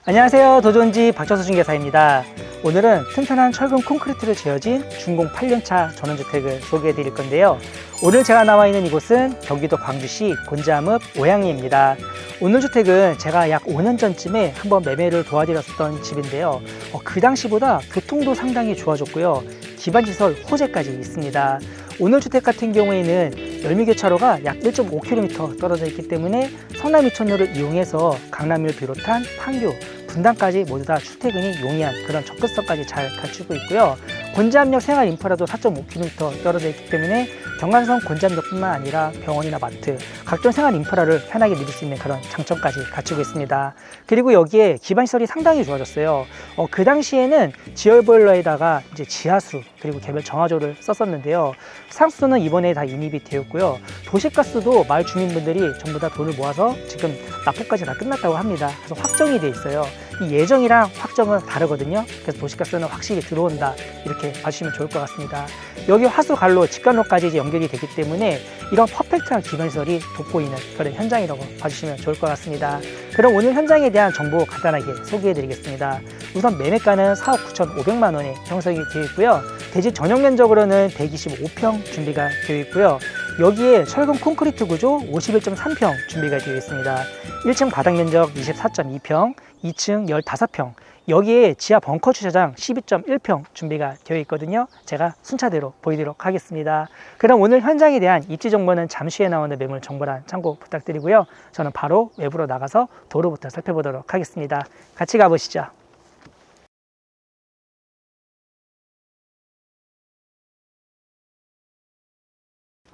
안녕하세요. 도전지 박철수 중개사입니다. 오늘은 튼튼한 철근 콘크리트를 지어진 준공 8년차 전원주택을 소개해 드릴 건데요. 오늘 제가 나와 있는 이곳은 경기도 광주시 곤지암읍 오양리입니다. 오늘 주택은 제가 약 5년 전쯤에 한번 매매를 도와드렸었던 집인데요. 그 당시보다 교통도 상당히 좋아졌고요. 기반시설 호재까지 있습니다. 오늘 주택 같은 경우에는 열미교차로가 약 1.5km 떨어져 있기 때문에 성남 이천로를 이용해서 강남을 비롯한 판교, 분당까지 모두 다 출퇴근이 용이한 그런 접근성까지 잘 갖추고 있고요. 곤지암역 생활 인프라도 4.5km 떨어져 있기 때문에 경관선 곤지암역뿐만 아니라 병원이나 마트, 각종 생활 인프라를 편하게 누릴 수 있는 그런 장점까지 갖추고 있습니다. 그리고 여기에 기반시설이 상당히 좋아졌어요. 그 당시에는 지열보일러에다가 이제 지하수 그리고 개별 정화조를 썼었는데요. 상수도는 이번에 다 인입이 되었고요. 도시가스도 마을 주민분들이 전부 다 돈을 모아서 지금 납부까지 다 끝났다고 합니다. 그래서 확정이 돼 있어요. 이 예정이랑 확정은 다르거든요. 그래서 도시가스는 확실히 들어온다, 이렇게 봐주시면 좋을 것 같습니다. 여기 화수관로, 직관로까지 이제 연결이 되기 때문에 이런 퍼펙트한 기반시설이 돋보이는 그런 현장이라고 봐주시면 좋을 것 같습니다. 그럼 오늘 현장에 대한 정보 간단하게 소개해 드리겠습니다. 우선 매매가는 4억 9,500만 원에 형성이 되어 있고요. 대지 전용 면적으로는 125평 준비가 되어 있고요. 여기에 철근 콘크리트 구조 51.3평 준비가 되어 있습니다. 1층 바닥 면적 24.2평, 2층 15평, 여기에 지하 벙커 주차장 12.1평 준비가 되어 있거든요. 제가 순차대로 보이도록 하겠습니다. 그럼 오늘 현장에 대한 입지 정보는 잠시 후에 나오는 매물 정보란 참고 부탁드리고요. 저는 바로 외부로 나가서 도로부터 살펴보도록 하겠습니다. 같이 가보시죠.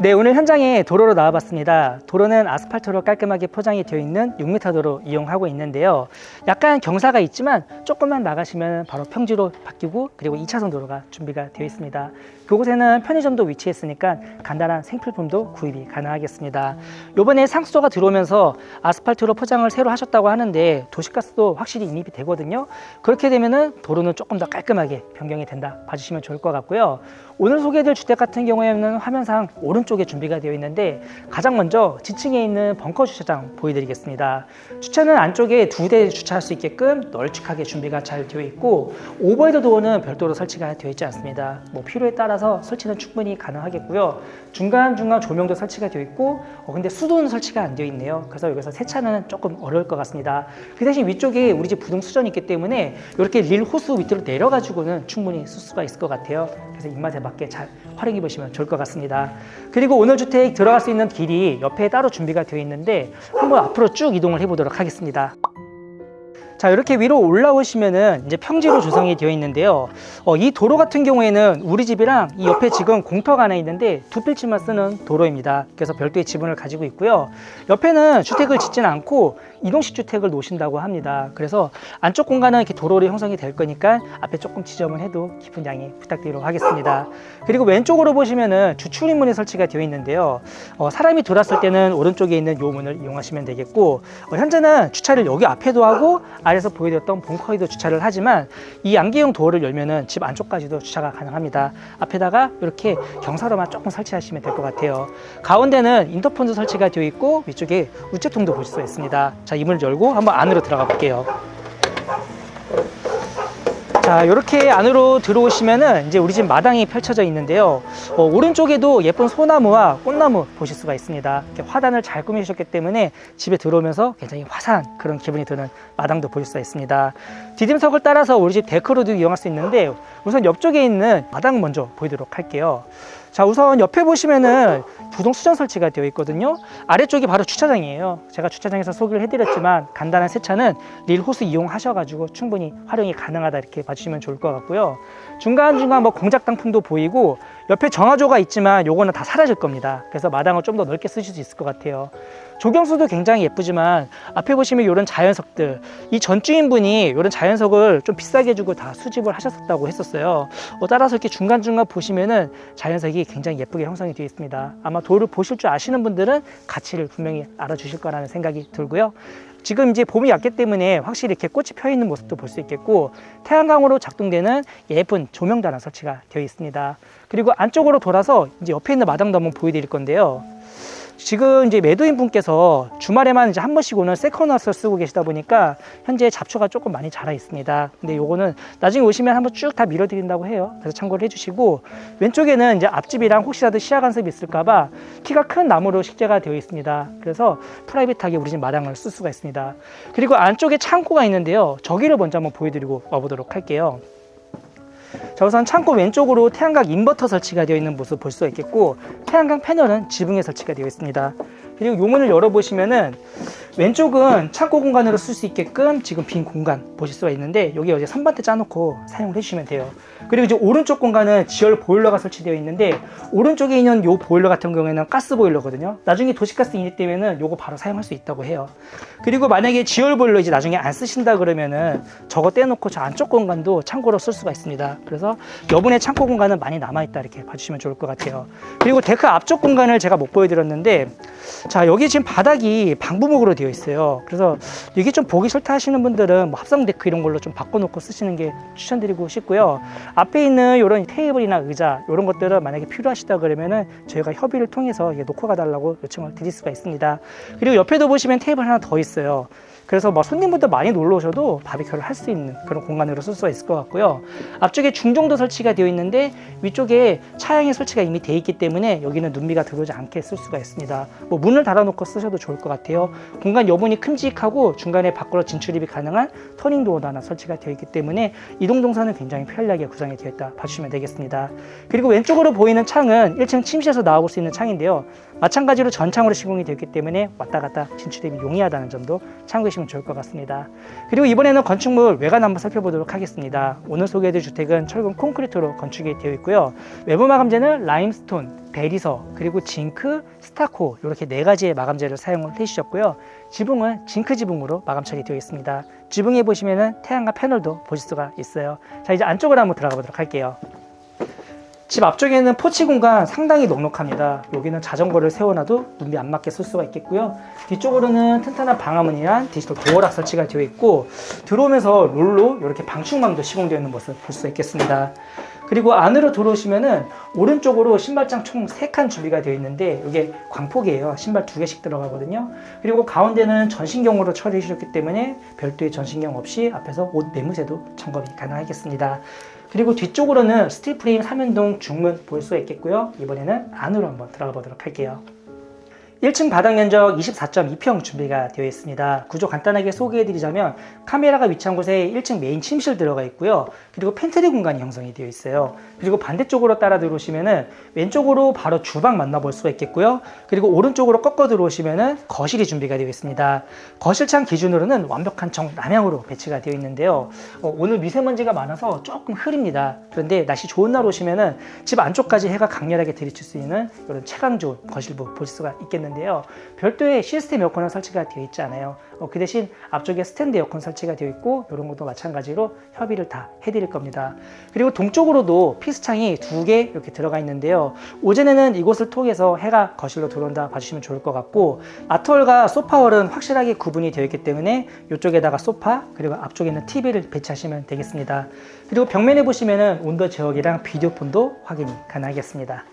네, 오늘 현장에 도로로 나와봤습니다. 도로는 아스팔트로 깔끔하게 포장이 되어 있는 6m 도로 이용하고 있는데요. 약간 경사가 있지만 조금만 나가시면 바로 평지로 바뀌고, 그리고 2차선 도로가 준비가 되어 있습니다. 그곳에는 편의점도 위치했으니까 간단한 생필품도 구입이 가능하겠습니다. 요번에 상수도가 들어오면서 아스팔트로 포장을 새로 하셨다고 하는데 도시가스도 확실히 인입이 되거든요. 그렇게 되면은 도로는 조금 더 깔끔하게 변경이 된다 봐주시면 좋을 것 같고요. 오늘 소개해드릴 주택 같은 경우에는 화면상 오른쪽에 준비가 되어 있는데, 가장 먼저 지층에 있는 벙커 주차장 보여드리겠습니다. 주차는 안쪽에 2대 주차할 수 있게끔 널찍하게 준비가 잘 되어 있고, 오버헤드 도어는 별도로 설치가 되어 있지 않습니다. 필요에 따라서 설치는 충분히 가능하겠고요. 중간중간 조명도 설치가 되어 있고, 근데 수도는 설치가 안 되어 있네요. 그래서 여기서 세차는 조금 어려울 것 같습니다. 그 대신 위쪽에 우리 집 부등 수전이 있기 때문에 이렇게 릴 호수 밑으로 내려가지고는 충분히 쓸 수가 있을 것 같아요. 그래서 입맛에 맞게 잘 활용해 보시면 좋을 것 같습니다. 그리고 오늘 주택 들어갈 수 있는 길이 옆에 따로 준비가 되어 있는데, 한번 앞으로 쭉 이동을 해 보도록 하겠습니다. 자, 이렇게 위로 올라오시면은 이제 평지로 조성이 되어 있는데요. 이 도로 같은 경우에는 우리 집이랑 이 옆에 지금 공터가 하나 있는데 두 필지만 쓰는 도로입니다. 그래서 별도의 지분을 가지고 있고요. 옆에는 주택을 짓지는 않고 이동식 주택을 놓으신다고 합니다. 그래서 안쪽 공간은 이렇게 도로로 형성이 될 거니까 앞에 조금 지점을 해도 깊은 양해 부탁드리도록 하겠습니다. 그리고 왼쪽으로 보시면은 주출입문이 설치가 되어 있는데요. 사람이 들어왔을 때는 오른쪽에 있는 요 문을 이용하시면 되겠고, 현재는 주차를 여기 앞에도 하고 아래에서 보여드렸던 벙커에도 주차를 하지만 이 안개형 도어를 열면은 집 안쪽까지도 주차가 가능합니다. 앞에다가 이렇게 경사로만 조금 설치하시면 될 것 같아요. 가운데는 인터폰도 설치가 되어 있고, 위쪽에 우체통도 보실 수 있습니다. 자, 이 문을 열고 한번 안으로 들어가 볼게요. 자, 이렇게 안으로 들어오시면은 이제 우리 집 마당이 펼쳐져 있는데요. 오른쪽에도 예쁜 소나무와 꽃나무 보실 수가 있습니다. 이렇게 화단을 잘 꾸미셨기 때문에 집에 들어오면서 굉장히 화사한 그런 기분이 드는 마당도 보실 수가 있습니다. 디딤석을 따라서 우리 집 데크로도 이용할 수 있는데, 우선 옆쪽에 있는 마당 먼저 보이도록 할게요. 자, 우선 옆에 보시면은 부동 수전 설치가 되어 있거든요. 아래쪽이 바로 주차장이에요. 제가 주차장에서 소개를 해드렸지만 간단한 세차는 릴 호스 이용하셔가지고 충분히 활용이 가능하다, 이렇게 봐주시면 좋을 것 같고요. 중간중간 공작 당품도 보이고, 옆에 정화조가 있지만 요거는 다 사라질 겁니다. 그래서 마당을 좀 더 넓게 쓰실 수 있을 것 같아요. 조경수도 굉장히 예쁘지만 앞에 보시면 이런 자연석들, 이 전주인분이 이런 자연석을 좀 비싸게 주고 다 수집을 하셨었다고 했었어요. 따라서 이렇게 중간중간 보시면은 자연석이 굉장히 예쁘게 형성이 되어 있습니다. 아마 도를 보실 줄 아시는 분들은 가치를 분명히 알아주실 거라는 생각이 들고요. 지금 이제 봄이 왔기 때문에 확실히 이렇게 꽃이 펴 있는 모습도 볼 수 있겠고, 태양광으로 작동되는 예쁜 조명도 하나 설치가 되어 있습니다. 그리고 안쪽으로 돌아서 이제 옆에 있는 마당도 한번 보여드릴 건데요. 지금 이제 매도인 분께서 주말에만 이제 한 번씩 오는 세컨하우스를 쓰고 계시다 보니까 현재 잡초가 조금 많이 자라 있습니다. 근데 요거는 나중에 오시면 한번 쭉 다 밀어드린다고 해요. 그래서 참고를 해주시고, 왼쪽에는 이제 앞집이랑 혹시라도 시야 간섭이 있을까봐 키가 큰 나무로 식재가 되어 있습니다. 그래서 프라이빗하게 우리 집 마당을 쓸 수가 있습니다. 그리고 안쪽에 창고가 있는데요. 저기를 먼저 한번 보여드리고 와보도록 할게요. 자, 우선 창고 왼쪽으로 태양광 인버터 설치가 되어 있는 모습 볼 수가 있겠고, 태양광 패널은 지붕에 설치가 되어 있습니다. 그리고 요 문을 열어보시면은 왼쪽은 창고 공간으로 쓸 수 있게끔 지금 빈 공간 보실 수가 있는데, 여기 어제 선반대 짜놓고 사용을 해주시면 돼요. 그리고 이제 오른쪽 공간은 지열 보일러가 설치되어 있는데, 오른쪽에 있는 요 보일러 같은 경우에는 가스 보일러거든요. 나중에 도시가스 인입되면은 요거 바로 사용할 수 있다고 해요. 그리고 만약에 지열 보일러 이제 나중에 안 쓰신다 그러면은 저거 떼놓고 저 안쪽 공간도 창고로 쓸 수가 있습니다. 그래서 여분의 창고 공간은 많이 남아있다 이렇게 봐주시면 좋을 것 같아요. 그리고 데크 앞쪽 공간을 제가 못 보여드렸는데, 자, 여기 지금 바닥이 방부목으로 되어 있어요. 그래서 이게 좀 보기 싫다 하시는 분들은 뭐 합성 데크 이런 걸로 좀 바꿔놓고 쓰시는 게 추천드리고 싶고요. 앞에 있는 이런 테이블이나 의자 이런 것들은 만약에 필요하시다 그러면은 저희가 협의를 통해서 놓고 가달라고 요청을 드릴 수가 있습니다. 그리고 옆에도 보시면 테이블 하나 더 있어요. 그래서 뭐 손님분들 많이 놀러 오셔도 바비큐를 할 수 있는 그런 공간으로 쓸 수가 있을 것 같고요. 앞쪽에 중정도 설치가 되어 있는데 위쪽에 차양의 설치가 이미 되어 있기 때문에 여기는 눈비가 들어오지 않게 쓸 수가 있습니다. 뭐 문을 닫아놓고 쓰셔도 좋을 것 같아요. 공간 여분이 큼직하고 중간에 밖으로 진출입이 가능한 터닝도어도 하나 설치가 되어 있기 때문에 이동 동선은 굉장히 편리하게 구성이 되어 있다 봐주시면 되겠습니다. 그리고 왼쪽으로 보이는 창은 1층 침실에서 나와볼 수 있는 창인데요. 마찬가지로 전창으로 시공이 되었기 때문에 왔다 갔다 진출입이 용이하다는 점도 참고하시면 좋을 것 같습니다. 그리고 이번에는 건축물 외관 한번 살펴보도록 하겠습니다. 오늘 소개해드릴 주택은 철근 콘크리트로 건축이 되어 있고요. 외부 마감재는 라임스톤, 대리석, 그리고 징크, 스타코 이렇게 4가지의 마감재를 사용을 해주셨고요. 지붕은 징크 지붕으로 마감 처리되어 있습니다. 지붕에 보시면은 태양광 패널도 보실 수가 있어요. 자, 이제 안쪽으로 한번 들어가 보도록 할게요. 집 앞쪽에는 포치 공간 상당히 넉넉합니다. 여기는 자전거를 세워놔도 눈비 안 맞게 쓸 수가 있겠고요. 뒤쪽으로는 튼튼한 방화문이랑 디지털 도어락 설치가 되어 있고, 들어오면서 롤로 이렇게 방충망도 시공되어 있는 모습 볼 수 있겠습니다. 그리고 안으로 들어오시면은 오른쪽으로 신발장 총 3칸 준비가 되어 있는데, 이게 광폭이에요. 신발 2개씩 들어가거든요. 그리고 가운데는 전신경으로 처리해 주셨기 때문에 별도의 전신경 없이 앞에서 옷 매무새도 점검이 가능하겠습니다. 그리고 뒤쪽으로는 스틸 프레임 3연동 중문 볼 수 있겠고요. 이번에는 안으로 한번 들어가 보도록 할게요. 1층 바닥 면적 24.2평 준비가 되어 있습니다. 구조 간단하게 소개해드리자면 카메라가 위치한 곳에 1층 메인 침실 들어가 있고요. 그리고 팬트리 공간이 형성이 되어 있어요. 그리고 반대쪽으로 따라 들어오시면은 왼쪽으로 바로 주방 만나볼 수가 있겠고요. 그리고 오른쪽으로 꺾어 들어오시면은 거실이 준비가 되어 있습니다. 거실창 기준으로는 완벽한 정남향으로 배치가 되어 있는데요. 오늘 미세먼지가 많아서 조금 흐립니다. 그런데 날씨 좋은 날 오시면은 집 안쪽까지 해가 강렬하게 들이칠 수 있는 이런 채광 좋은 거실부 볼 수가 있겠는데요. 별도의 시스템 에어컨은 설치가 되어 있지 않아요. 그 대신 앞쪽에 스탠드 에어컨 설치가 되어 있고, 이런 것도 마찬가지로 협의를 다 해드릴 겁니다. 그리고 동쪽으로도 피스창이 2개 이렇게 들어가 있는데요. 오전에는 이곳을 통해서 해가 거실로 들어온다 봐주시면 좋을 것 같고, 아트월과 소파월은 확실하게 구분이 되어 있기 때문에 이쪽에다가 소파, 그리고 앞쪽에는 TV를 배치하시면 되겠습니다. 그리고 벽면에 보시면은 온도 제어기랑 비디오폰도 확인이 가능하겠습니다.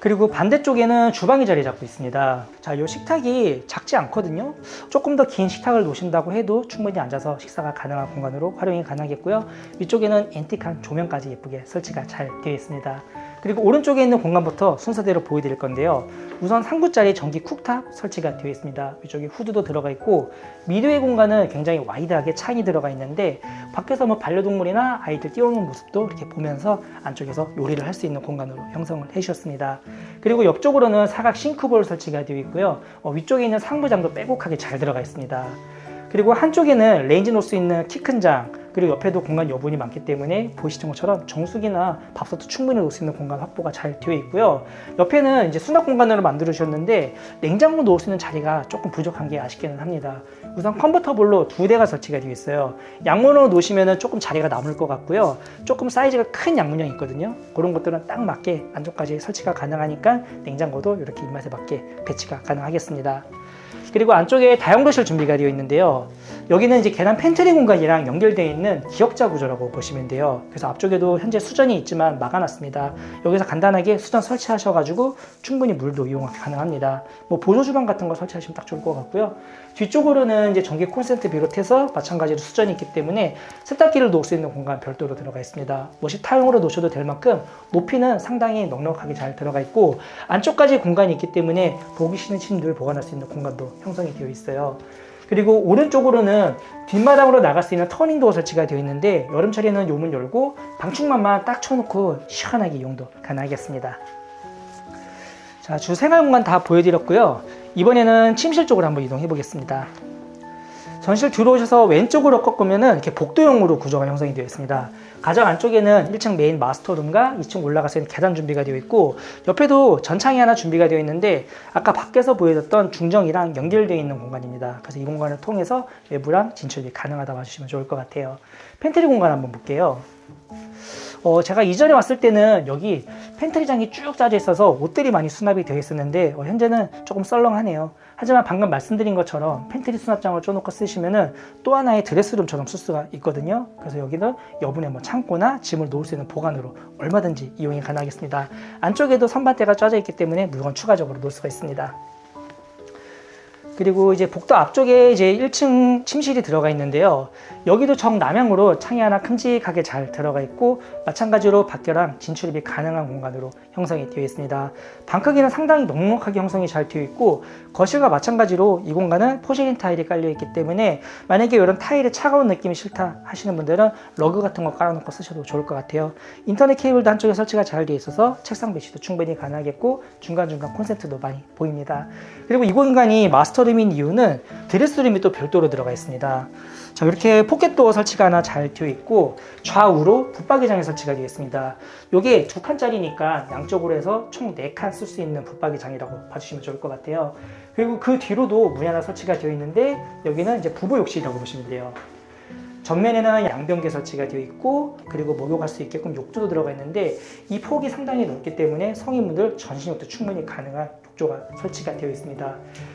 그리고 반대쪽에는 주방이 자리 잡고 있습니다. 자, 이 식탁이 작지 않거든요. 조금 더 긴 식탁을 놓으신다고 해도 충분히 앉아서 식사가 가능한 공간으로 활용이 가능하겠고요. 위쪽에는 앤틱한 조명까지 예쁘게 설치가 잘 되어 있습니다. 그리고 오른쪽에 있는 공간부터 순서대로 보여드릴 건데요. 우선 3구짜리 전기 쿡탑 설치가 되어 있습니다. 위쪽에 후드도 들어가 있고, 미드웨이 공간은 굉장히 와이드하게 창이 들어가 있는데, 밖에서 뭐 반려동물이나 아이들 뛰어노는 모습도 이렇게 보면서 안쪽에서 요리를 할 수 있는 공간으로 형성을 해주셨습니다. 그리고 옆쪽으로는 사각 싱크볼 설치가 되어 있고요. 위쪽에 있는 상부장도 빼곡하게 잘 들어가 있습니다. 그리고 한쪽에는 레인지 놓을 수 있는 키 큰 장, 그리고 옆에도 공간 여분이 많기 때문에 보이시는 것처럼 정수기나 밥솥도 충분히 놓을 수 있는 공간 확보가 잘 되어 있고요. 옆에는 이제 수납 공간으로 만들어 주셨는데 냉장고 놓을 수 있는 자리가 조금 부족한 게 아쉽기는 합니다. 우선 컨버터블로 2대가 설치가 되어 있어요. 양문으로 놓으시면 조금 자리가 남을 것 같고요. 조금 사이즈가 큰 양문형이 있거든요. 그런 것들은 딱 맞게 안쪽까지 설치가 가능하니까 냉장고도 이렇게 입맛에 맞게 배치가 가능하겠습니다. 그리고 안쪽에 다용도실 준비가 되어 있는데요. 여기는 이제 계단 팬트리 공간이랑 연결되어 있는 기역자 구조라고 보시면 돼요. 그래서 앞쪽에도 현재 수전이 있지만 막아놨습니다. 여기서 간단하게 수전 설치하셔가지고 충분히 물도 이용 가능합니다. 뭐 보조 주방 같은 거 설치하시면 딱 좋을 것 같고요. 뒤쪽으로는 이제 전기 콘센트 비롯해서 마찬가지로 수전이 있기 때문에 세탁기를 놓을 수 있는 공간 별도로 들어가 있습니다. 뭐 식탁용으로 놓으셔도 될 만큼 높이는 상당히 넉넉하게 잘 들어가 있고 안쪽까지 공간이 있기 때문에 보기 싫은 침들 보관할 수 있는 공간도 형성이 되어 있어요. 그리고 오른쪽으로는 뒷마당으로 나갈 수 있는 터닝도어 설치가 되어 있는데 여름철에는 요 문 열고 방충망만 딱 쳐놓고 시원하게 이용도 가능하겠습니다. 자, 주 생활 공간 다 보여드렸고요. 이번에는 침실 쪽으로 한번 이동해 보겠습니다. 전실 들어오셔서 왼쪽으로 꺾으면은 이렇게 복도형으로 구조가 형성이 되어 있습니다. 가장 안쪽에는 1층 메인 마스터룸과 2층 올라갈 수 있는 계단 준비가 되어 있고 옆에도 전창이 하나 준비가 되어 있는데 아까 밖에서 보여줬던 중정이랑 연결되어 있는 공간입니다. 그래서 이 공간을 통해서 외부랑 진출이 가능하다고 봐주시면 좋을 것 같아요. 팬트리 공간 한번 볼게요. 제가 이전에 왔을 때는 여기 팬트리장이 쭉 짜져 있어서 옷들이 많이 수납이 되어 있었는데 현재는 조금 썰렁하네요. 하지만 방금 말씀드린 것처럼 팬트리 수납장을 쪼놓고 쓰시면은 또 하나의 드레스룸처럼 쓸 수가 있거든요. 그래서 여기는 여분의 뭐 창고나 짐을 놓을 수 있는 보관으로 얼마든지 이용이 가능하겠습니다. 안쪽에도 선반대가 짜져 있기 때문에 물건 추가적으로 놓을 수가 있습니다. 그리고 이제 복도 앞쪽에 이제 1층 침실이 들어가 있는데요. 여기도 정남향으로 창이 하나 큼직하게 잘 들어가 있고 마찬가지로 밖이랑 진출입이 가능한 공간으로 형성이 되어 있습니다. 방 크기는 상당히 넉넉하게 형성이 잘 되어 있고 거실과 마찬가지로 이 공간은 포르쉐린 타일이 깔려 있기 때문에 만약에 이런 타일의 차가운 느낌이 싫다 하시는 분들은 러그 같은 거 깔아놓고 쓰셔도 좋을 것 같아요. 인터넷 케이블도 한쪽에 설치가 잘 되어 있어서 책상 배치도 충분히 가능하겠고 중간중간 콘센트도 많이 보입니다. 그리고 이 공간이 마스터룸인 이유는 드레스룸이 또 별도로 들어가 있습니다. 자, 이렇게 포켓도어 설치가 하나 잘 되어 있고 좌우로 붙박이장이 설치가 되어 있습니다. 이게 2칸짜리니까 양쪽으로 해서 총 4칸 쓸 수 있는 붙박이장이라고 봐주시면 좋을 것 같아요. 그리고 그 뒤로도 문이 하나 설치가 되어 있는데 여기는 이제 부부 욕실이라고 보시면 돼요. 전면에는 양변기 설치가 되어 있고 그리고 목욕할 수 있게끔 욕조도 들어가 있는데 이 폭이 상당히 넓기 때문에 성인분들 전신욕도 충분히 가능한 욕조가 설치가 되어 있습니다.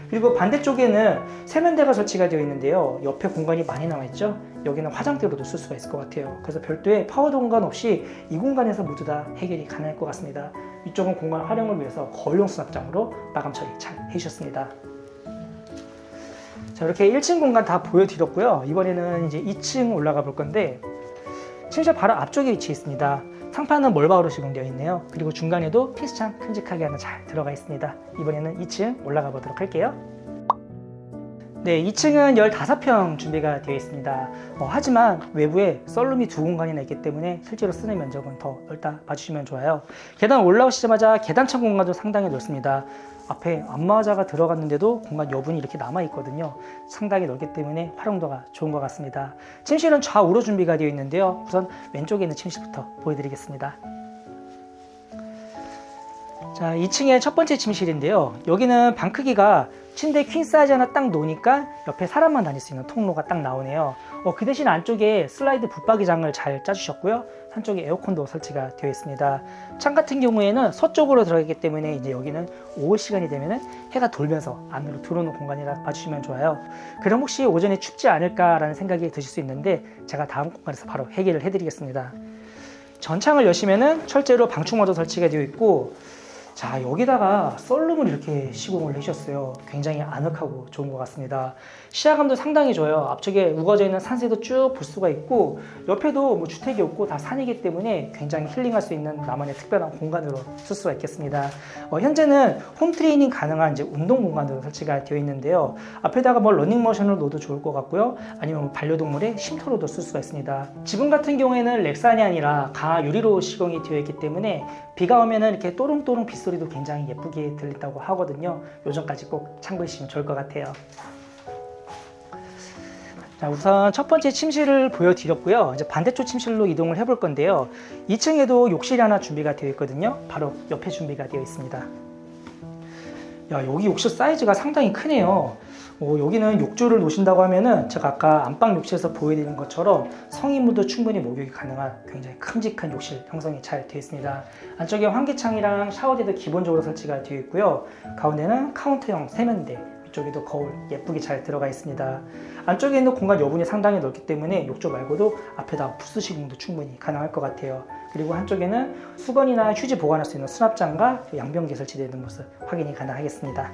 그리고 반대쪽에는 세면대가 설치가 되어 있는데요. 옆에 공간이 많이 남아있죠. 여기는 화장대로도 쓸 수가 있을 것 같아요. 그래서 별도의 파우더 공간 없이 이 공간에서 모두 다 해결이 가능할 것 같습니다. 이쪽은 공간 활용을 위해서 거울용 수납장으로 마감 처리 잘 해주셨습니다. 자, 이렇게 1층 공간 다 보여드렸고요. 이번에는 이제 2층 올라가 볼 건데 침실 바로 앞쪽에 위치해 있습니다. 상판은 몰바우로 시공되어 있네요. 그리고 중간에도 피스창 큼직하게 하나 잘 들어가 있습니다. 이번에는 2층 올라가 보도록 할게요. 네, 2층은 15평 준비가 되어 있습니다. 하지만 외부에 썰룸이 2공간이나 있기 때문에 실제로 쓰는 면적은 더 넓다 봐주시면 좋아요. 계단 올라오시자마자 계단층 공간도 상당히 넓습니다. 앞에 안마의자가 들어갔는데도 공간 여분이 이렇게 남아 있거든요. 상당히 넓기 때문에 활용도가 좋은 것 같습니다. 침실은 좌우로 준비가 되어 있는데요. 우선 왼쪽에 있는 침실부터 보여드리겠습니다. 자, 2층의 첫 번째 침실인데요. 여기는 방 크기가 침대 퀸 사이즈 하나 딱 놓으니까 옆에 사람만 다닐 수 있는 통로가 딱 나오네요. 그 대신 안쪽에 슬라이드 붙박이장을 잘 짜주셨고요. 한쪽에 에어컨도 설치가 되어 있습니다. 창 같은 경우에는 서쪽으로 들어가기 때문에 이제 여기는 오후 시간이 되면은 해가 돌면서 안으로 들어오는 공간이라 봐주시면 좋아요. 그럼 혹시 오전에 춥지 않을까라는 생각이 드실 수 있는데 제가 다음 공간에서 바로 해결을 해드리겠습니다. 전창을 여시면은 철제로 방충망도 설치가 되어 있고 자, 여기다가 썰룸을 이렇게 시공을 해주셨어요. 굉장히 아늑하고 좋은 것 같습니다. 시야감도 상당히 좋아요. 앞쪽에 우거져 있는 산세도 쭉 볼 수가 있고 옆에도 뭐 주택이 없고 다 산이기 때문에 굉장히 힐링할 수 있는 나만의 특별한 공간으로 쓸 수가 있겠습니다. 현재는 홈트레이닝 가능한 이제 운동 공간으로 설치가 되어 있는데요. 앞에다가 뭐 러닝머신을 놓어도 좋을 것 같고요. 아니면 반려동물의 쉼터로도 쓸 수가 있습니다. 지붕 같은 경우에는 렉산이 아니라 강화 유리로 시공이 되어 있기 때문에 비가 오면은 이렇게 또롱또롱 빗소리도 굉장히 예쁘게 들린다고 하거든요. 요점까지 꼭 참고해 주시면 좋을 것 같아요. 자, 우선 첫 번째 침실을 보여드렸고요. 이제 반대쪽 침실로 이동을 해볼 건데요. 2층에도 욕실이 하나 준비가 되어 있거든요. 바로 옆에 준비가 되어 있습니다. 야, 여기 욕실 사이즈가 상당히 크네요. 여기는 욕조를 놓으신다고 하면은 제가 아까 안방 욕실에서 보여드린 것처럼 성인분도 충분히 목욕이 가능한 굉장히 큼직한 욕실 형성이 잘 되어 있습니다. 안쪽에 환기창이랑 샤워대도 기본적으로 설치가 되어 있고요. 가운데는 카운터형 세면대, 이쪽에도 거울 예쁘게 잘 들어가 있습니다. 안쪽에 있는 공간 여분이 상당히 넓기 때문에 욕조 말고도 앞에다 부스 시공도 충분히 가능할 것 같아요. 그리고 한쪽에는 수건이나 휴지 보관할 수 있는 수납장과 양변기 설치되어 있는 모습 확인이 가능하겠습니다.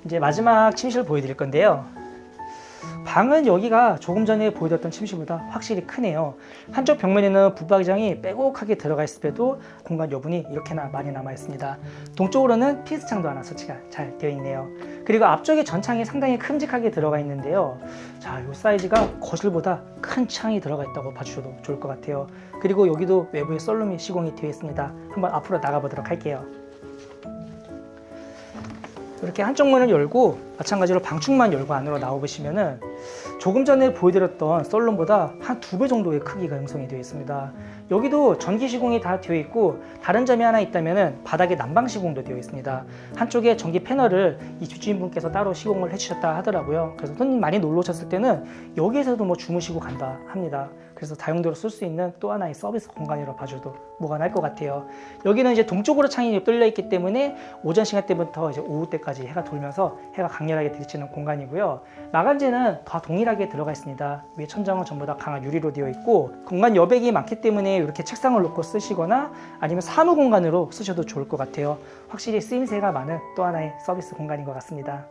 이제 마지막 침실을 보여드릴 건데요. 방은 여기가 조금 전에 보여드렸던 침실보다 확실히 크네요. 한쪽 벽면에는 붙박이장이 빼곡하게 들어가 있을 때도 공간 여분이 이렇게나 많이 남아 있습니다. 동쪽으로는 피스창도 하나 설치가 잘 되어 있네요. 그리고 앞쪽에 전창이 상당히 큼직하게 들어가 있는데요. 자, 이 사이즈가 거실보다 큰 창이 들어가 있다고 봐주셔도 좋을 것 같아요. 그리고 여기도 외부에 썰룸이 시공이 되어 있습니다. 한번 앞으로 나가 보도록 할게요. 이렇게 한쪽 문을 열고 마찬가지로 방충만 열고 안으로 나오시면은 조금 전에 보여드렸던 썰룸보다 한 2배 정도의 크기가 형성이 되어 있습니다. 여기도 전기 시공이 다 되어 있고 다른 점이 하나 있다면은 바닥에 난방 시공도 되어 있습니다. 한쪽에 전기 패널을 이 집주인분께서 따로 시공을 해주셨다 하더라고요. 그래서 손님 많이 놀러 오셨을 때는 여기에서도 뭐 주무시고 간다 합니다. 그래서 다용도로 쓸 수 있는 또 하나의 서비스 공간이라고 봐줘도 무관할 것 같아요. 여기는 이제 동쪽으로 창이 뚫려 있기 때문에 오전 시간 때부터 이제 오후 때까지 해가 돌면서 해가 강렬하게 들이치는 공간이고요. 마감재는 다 동일하게 들어가 있습니다. 위에 천장은 전부 다 강한 유리로 되어 있고 공간 여백이 많기 때문에 이렇게 책상을 놓고 쓰시거나 아니면 사무 공간으로 쓰셔도 좋을 것 같아요. 확실히 쓰임새가 많은 또 하나의 서비스 공간인 것 같습니다.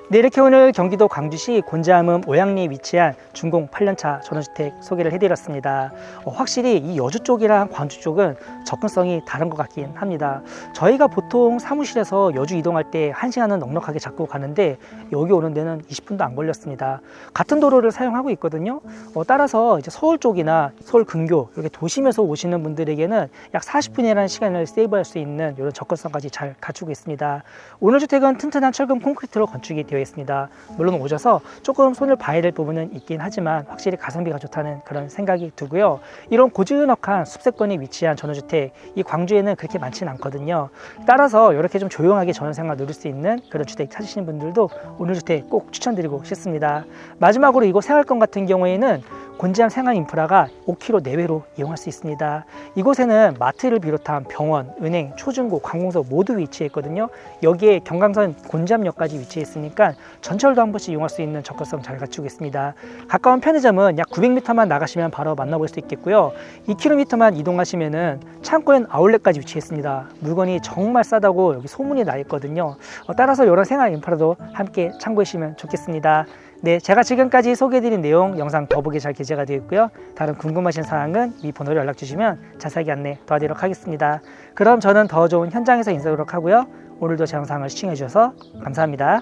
네, 이렇게 오늘 경기도 광주시 곤지암읍 오양리에 위치한 준공 8년차 전원주택 소개를 해드렸습니다. 확실히 이 여주 쪽이랑 광주 쪽은 접근성이 다른 것 같긴 합니다. 저희가 보통 사무실에서 여주 이동할 때 1시간은 넉넉하게 잡고 가는데 여기 오는 데는 20분도 안 걸렸습니다. 같은 도로를 사용하고 있거든요. 따라서 이제 서울 쪽이나 서울 근교 이렇게 도심에서 오시는 분들에게는 약 40분이라는 시간을 세이브할 수 있는 이런 접근성까지 잘 갖추고 있습니다. 오늘 주택은 튼튼한 철근 콘크리트로 건축이 되어 있습니다. 물론 오셔서 조금 손을 봐야 될 부분은 있긴 하지만 확실히 가성비가 좋다는 그런 생각이 들고요. 이런 고즈넉한 숲세권에 위치한 전원주택, 이 광주에는 그렇게 많지는 않거든요. 따라서 이렇게 좀 조용하게 전원생활 누릴 수 있는 그런 주택 찾으시는 분들도 오늘 주택 꼭 추천드리고 싶습니다. 마지막으로 이곳 생활권 같은 경우에는 곤지암 생활 인프라가 5km 내외로 이용할 수 있습니다. 이곳에는 마트를 비롯한 병원, 은행, 초중고, 관공서 모두 위치해 있거든요. 여기에 경강선 곤지암역까지 위치해 있으니까 전철도 한 번씩 이용할 수 있는 접근성 잘 갖추고 있습니다. 가까운 편의점은 약 900m만 나가시면 바로 만나볼 수 있겠고요. 2km만 이동하시면은 창고엔 아울렛까지 위치해 있습니다. 물건이 정말 싸다고 여기 소문이 나 있거든요. 따라서 이런 생활 인프라도 함께 참고해 주시면 좋겠습니다. 네, 제가 지금까지 소개해드린 내용 영상 더보기 잘 게재가 되어 있고요. 다른 궁금하신 사항은 이 번호로 연락 주시면 자세하게 안내 도와드리도록 하겠습니다. 그럼 저는 더 좋은 현장에서 인사하도록 하고요. 오늘도 제 영상을 시청해 주셔서 감사합니다.